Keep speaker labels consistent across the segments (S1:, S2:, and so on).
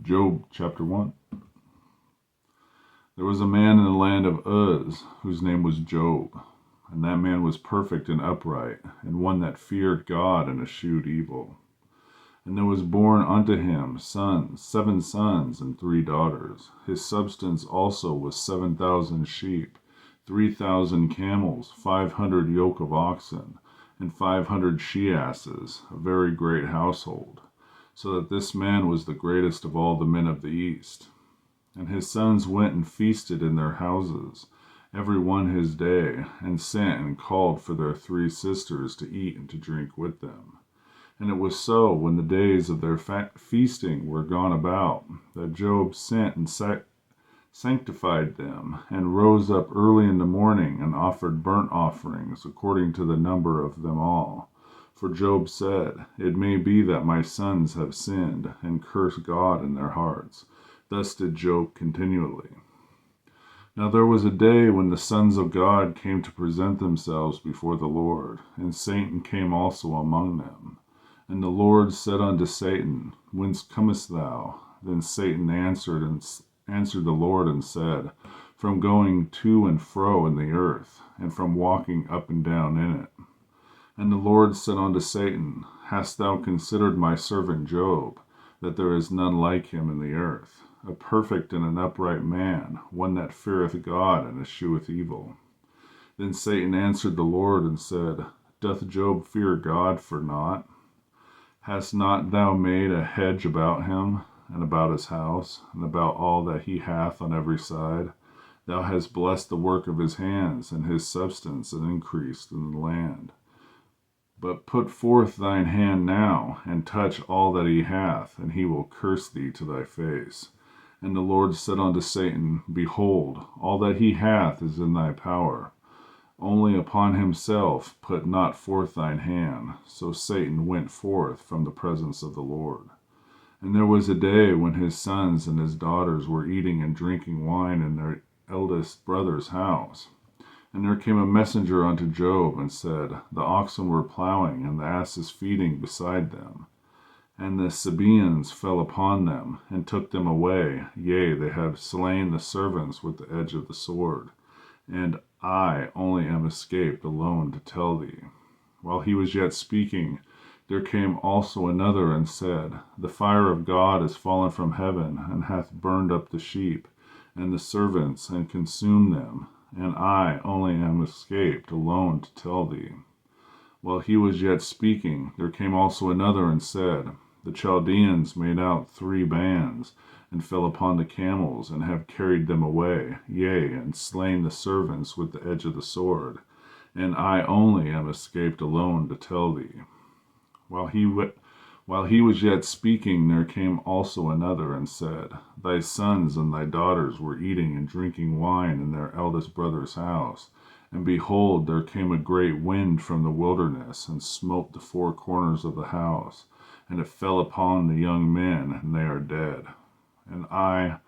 S1: Job chapter 1. There was a man in the land of Uz, whose name was Job, and that man was perfect and upright, and one that feared God and eschewed evil. And there was born unto him sons, 7 sons, and 3 daughters. His substance also was 7,000 sheep, 3,000 camels, 500 yoke of oxen, and 500 she-asses, a very great household, so that this man was the greatest of all the men of the east. And his sons went and feasted in their houses, every one his day, and sent and called for their 3 sisters to eat and to drink with them. And it was so, when the days of their feasting were gone about, that Job sent and sanctified them, and rose up early in the morning, and offered burnt offerings according to the number of them all. For Job said, It may be that my sons have sinned, and cursed God in their hearts. Thus did Job continually. Now there was a day when the sons of God came to present themselves before the Lord, and Satan came also among them. And the Lord said unto Satan, Whence comest thou? Then Satan answered the Lord and said, From going to and fro in the earth, and from walking up and down in it. And the Lord said unto Satan, Hast thou considered my servant Job, that there is none like him in the earth, a perfect and an upright man, one that feareth God and escheweth evil? Then Satan answered the Lord and said, Doth Job fear God for naught? Hast not thou made a hedge about him, and about his house, and about all that he hath on every side? Thou hast blessed the work of his hands, and his substance is increased in the land. But put forth thine hand now, and touch all that he hath, and he will curse thee to thy face. And the Lord said unto Satan, Behold, all that he hath is in thy power. Only upon himself put not forth thine hand. So Satan went forth from the presence of the Lord. And there was a day when his sons and his daughters were eating and drinking wine in their eldest brother's house. And there came a messenger unto Job, and said, The oxen were plowing, and the asses feeding beside them. And the Sabaeans fell upon them, and took them away. Yea, they have slain the servants with the edge of the sword. And I only am escaped alone to tell thee. While he was yet speaking, there came also another, and said, The fire of God is fallen from heaven, and hath burned up the sheep, and the servants, and consumed them. And I only am escaped alone to tell thee. While he was yet speaking, there came also another, and said, The Chaldeans made out 3 bands, and fell upon the camels, and have carried them away, yea, and slain the servants with the edge of the sword. And I only am escaped alone to tell thee. While he was yet speaking, there came also another, and said, Thy sons and thy daughters were eating and drinking wine in their eldest brother's house. And behold, there came a great wind from the wilderness, and smote the 4 corners of the house. And it fell upon the young men, and they are dead. And I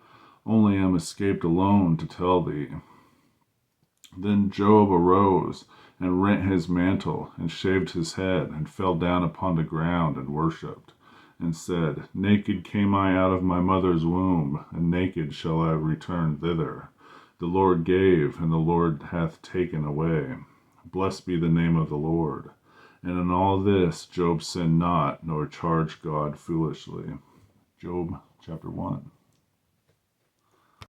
S1: only am escaped alone to tell thee. Then Job arose, and rent his mantle, and shaved his head, and fell down upon the ground, and worshipped, and said, Naked came I out of my mother's womb, and naked shall I return thither. The Lord gave, and the Lord hath taken away. Blessed be the name of the Lord. And in all this Job sinned not, nor charged God foolishly. Job chapter 1.